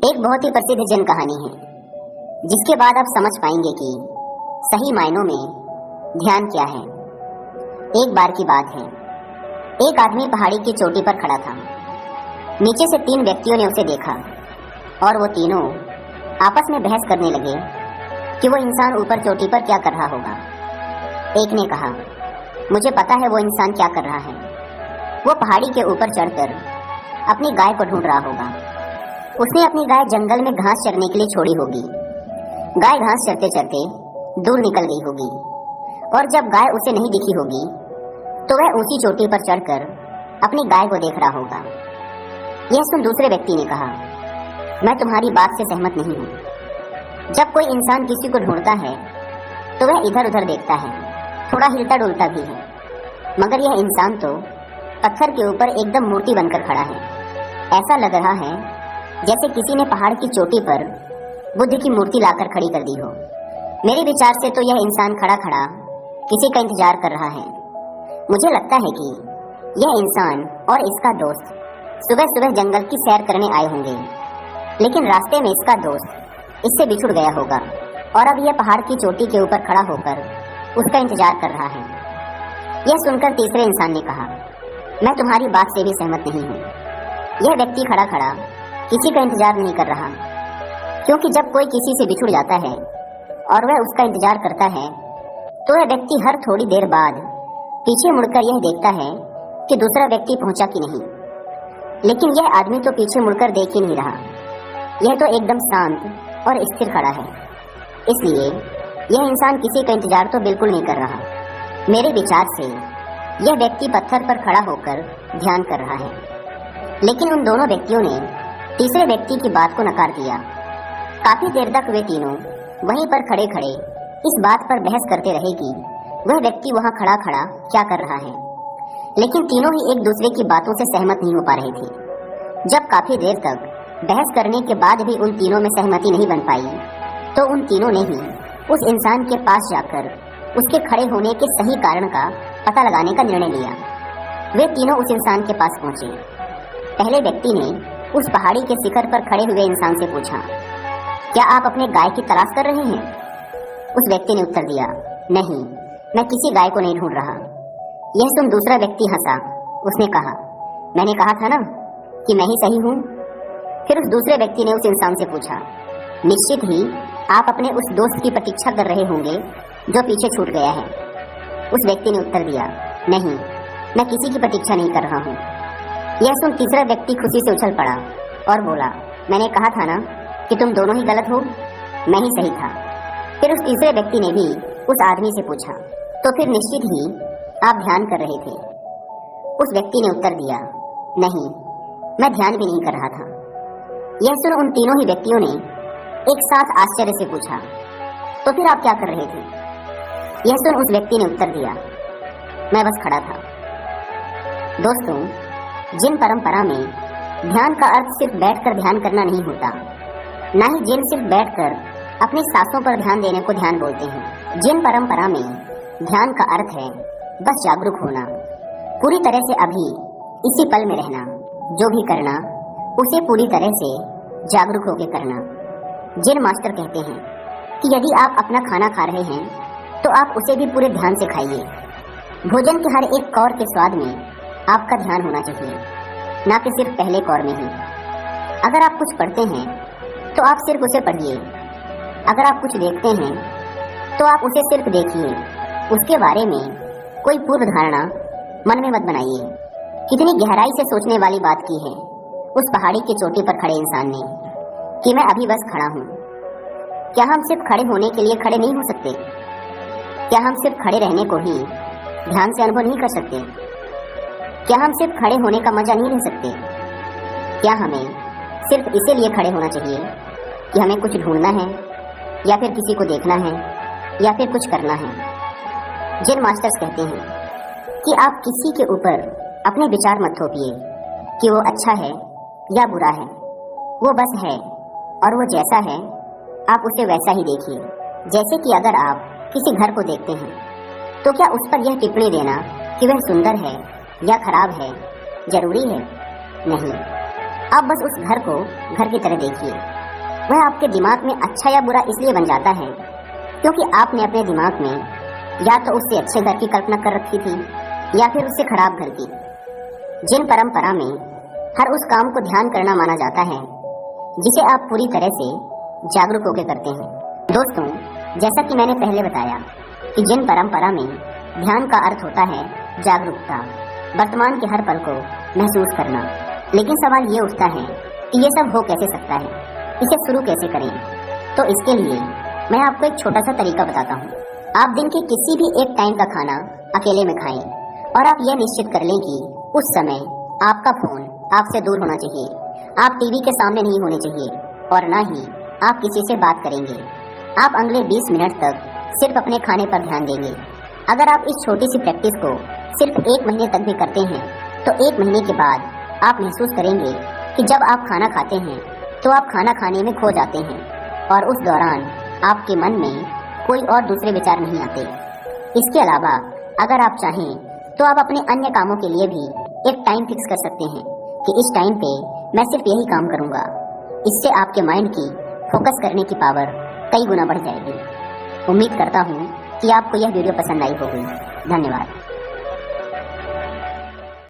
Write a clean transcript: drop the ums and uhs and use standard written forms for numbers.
एक बहुत ही प्रसिद्ध जन कहानी है जिसके बाद आप समझ पाएंगे कि सही मायनों में ध्यान क्या है। एक बार की बात है, एक आदमी पहाड़ी की चोटी पर खड़ा था। नीचे से 3 व्यक्तियों ने उसे देखा और वो तीनों आपस में बहस करने लगे कि वो इंसान ऊपर चोटी पर क्या कर रहा होगा। एक ने कहा, मुझे पता है वो इंसान क्या कर रहा है। वो पहाड़ी के ऊपर चढ़कर अपनी गाय को ढूंढ रहा होगा। उसने अपनी गाय जंगल में घास चरने के लिए छोड़ी होगी। गाय घास चरते चरते दूर निकल गई होगी और जब गाय उसे नहीं दिखी होगी तो वह ऊंची चोटी पर चढ़कर अपनी गाय को देख रहा होगा। यह सुन दूसरे व्यक्ति ने कहा, मैं तुम्हारी बात से सहमत नहीं हूँ। जब कोई इंसान किसी को ढूंढता है तो वह इधर उधर देखता है, थोड़ा हिलता डुलता भी है, मगर यह इंसान तो पत्थर के ऊपर एकदम मूर्ति बनकर खड़ा है। ऐसा लग रहा है जैसे किसी ने पहाड़ की चोटी पर बुद्ध की मूर्ति लाकर खड़ी कर दी हो। मेरे विचार से तो यह इंसान खड़ा खड़ा किसी का इंतजार कर रहा है। मुझे लगता है कि यह इंसान और इसका दोस्त सुबह सुबह जंगल की सैर करने आए होंगे, लेकिन रास्ते में इसका दोस्त इससे बिछुड़ गया होगा और अब यह पहाड़ की चोटी के ऊपर खड़ा होकर उसका इंतजार कर रहा है। यह सुनकर तीसरे इंसान ने कहा, मैं तुम्हारी बात से भी सहमत नहीं हूँ। यह व्यक्ति खड़ा खड़ा किसी का इंतजार नहीं कर रहा, क्योंकि जब कोई किसी से बिछुड़ जाता है और वह उसका इंतजार करता है तो वह व्यक्ति हर थोड़ी देर बाद पीछे मुड़कर यह देखता है कि दूसरा व्यक्ति पहुंचा कि नहीं। लेकिन यह आदमी तो पीछे मुड़कर देख ही नहीं रहा। यह तो एकदम शांत और स्थिर खड़ा है, इसलिए यह इंसान किसी का इंतजार तो बिल्कुल नहीं कर रहा। मेरे विचार से यह व्यक्ति पत्थर पर खड़ा होकर ध्यान कर रहा है। लेकिन उन दोनों व्यक्तियों ने तीसरे व्यक्ति की बात को नकार दिया। काफी देर तक वे तीनों वहीं पर खड़े खड़े इस बात पर बहस करते रहे कि वह व्यक्ति वहां खड़ा खड़ा क्या कर रहा है। लेकिन तीनों ही एक दूसरे की बातों से सहमत नहीं हो पा रहे थे। जब काफी देर तक बहस करने के बाद भी उन तीनों में सहमति नहीं बन पाई तो उन तीनों ने ही उस इंसान के पास जाकर उसके खड़े होने के सही कारण का पता लगाने का निर्णय लिया। वे तीनों उस इंसान के पास पहुंचे। पहले व्यक्ति ने उस पहाड़ी के शिखर पर खड़े हुए इंसान से पूछा, क्या आप अपने गाय की तलाश कर रहे हैं? उस व्यक्ति ने उत्तर दिया, नहीं, मैं किसी गाय को नहीं ढूंढ रहा। यह सुन दूसरा व्यक्ति हंसा। उसने कहा, मैंने कहा था ना कि मैं ही सही हूँ। फिर उस दूसरे व्यक्ति ने उस इंसान से पूछा, निश्चित ही आप अपने उस दोस्त की प्रतीक्षा कर रहे होंगे जो पीछे छूट गया है। उस व्यक्ति ने उत्तर दिया, नहीं, मैं किसी की प्रतीक्षा नहीं कर रहा हूँ। यह सुन तीसरा व्यक्ति खुशी से उछल पड़ा और बोला, मैंने कहा था ना कि तुम दोनों ही गलत हो, मैं ही सही था। फिर उस तीसरे व्यक्ति ने भी उस आदमी से पूछा, तो फिर निश्चित ही आप ध्यान कर रहे थे? उस व्यक्ति ने उत्तर दिया, नहीं, मैं ध्यान भी नहीं कर रहा था। यह सुन उन तीनों ही व्यक्तियों ने एक साथ आश्चर्य से पूछा, तो फिर आप क्या कर रहे थे? यह सुन उस व्यक्ति ने उत्तर दिया, मैं बस खड़ा था। दोस्तों, जिन परंपरा में ध्यान का अर्थ सिर्फ बैठकर ध्यान करना नहीं होता, ना ही जिन सिर्फ बैठकर अपनी सांसों पर ध्यान देने को ध्यान बोलते हैं। जिन परंपरा में ध्यान का अर्थ है बस जागरूक होना, पूरी तरह से अभी इसी पल में रहना, जो भी करना उसे पूरी तरह से जागरूक होकर करना। जिन मास्टर कहते हैं कि यदि आप अपना खाना खा रहे हैं तो आप उसे भी पूरे ध्यान से खाइए। भोजन के हर एक कौर के स्वाद में आपका ध्यान होना चाहिए, ना कि सिर्फ पहले कौर में ही। अगर आप कुछ पढ़ते हैं तो आप सिर्फ उसे पढ़िए। अगर आप कुछ देखते हैं तो आप उसे सिर्फ देखिए, उसके बारे में कोई पूर्व धारणा मन में मत बनाइए। कितनी गहराई से सोचने वाली बात की है उस पहाड़ी की चोटी पर खड़े इंसान ने कि मैं अभी बस खड़ा हूँ। क्या हम सिर्फ खड़े होने के लिए खड़े नहीं हो सकते? क्या हम सिर्फ खड़े रहने को ही ध्यान से अनुभव नहीं कर सकते? क्या हम सिर्फ खड़े होने का मजा नहीं ले सकते? क्या हमें सिर्फ इसीलिए खड़े होना चाहिए कि हमें कुछ ढूंढना है या फिर किसी को देखना है या फिर कुछ करना है? जिन मास्टर्स कहते हैं कि आप किसी के ऊपर अपने विचार मत थोपिए कि वो अच्छा है या बुरा है, वो बस है और वो जैसा है आप उसे वैसा ही देखिए। जैसे कि अगर आप किसी घर को देखते हैं तो क्या उस पर यह टिप्पणी देना कि वह सुंदर है या खराब है जरूरी है? नहीं। आप बस उस घर को घर की तरह देखिए। वह आपके दिमाग में अच्छा या बुरा इसलिए बन जाता है क्योंकि आपने अपने दिमाग में या तो उससे अच्छे घर की कल्पना कर रखी थी या फिर उससे खराब घर की। जिन परंपरा में हर उस काम को ध्यान करना माना जाता है जिसे आप पूरी तरह से जागरूक होकर करते हैं। दोस्तों, जैसा कि मैंने पहले बताया कि जिन परंपरा में ध्यान का अर्थ होता है जागरूकता, वर्तमान के हर पल को महसूस करना। लेकिन सवाल ये उठता है कि ये सब हो कैसे सकता है, इसे शुरू कैसे करें। तो इसके लिए मैं आपको एक छोटा सा तरीका बताता हूँ। आप दिन के किसी भी एक टाइम का खाना अकेले में खाएं और आप यह निश्चित कर लें कि उस समय आपका फोन आपसे दूर होना चाहिए, आप टीवी के सामने नहीं होने चाहिए और ना ही आप किसी से बात करेंगे। आप अगले 20 मिनट तक सिर्फ अपने खाने पर ध्यान देंगे। अगर आप इस छोटी सी प्रैक्टिस को सिर्फ 1 महीने तक भी करते हैं तो 1 महीने के बाद आप महसूस करेंगे कि जब आप खाना खाते हैं तो आप खाना खाने में खो जाते हैं और उस दौरान आपके मन में कोई और दूसरे विचार नहीं आते। इसके अलावा अगर आप चाहें तो आप अपने अन्य कामों के लिए भी एक टाइम फिक्स कर सकते हैं कि इस टाइम पे मैं सिर्फ यही काम करूंगा। इससे आपके माइंड की फोकस करने की पावर कई गुना बढ़ जाएगी। उम्मीद करता हूँ कि आपको यह वीडियो पसंद आई होगी। धन्यवाद।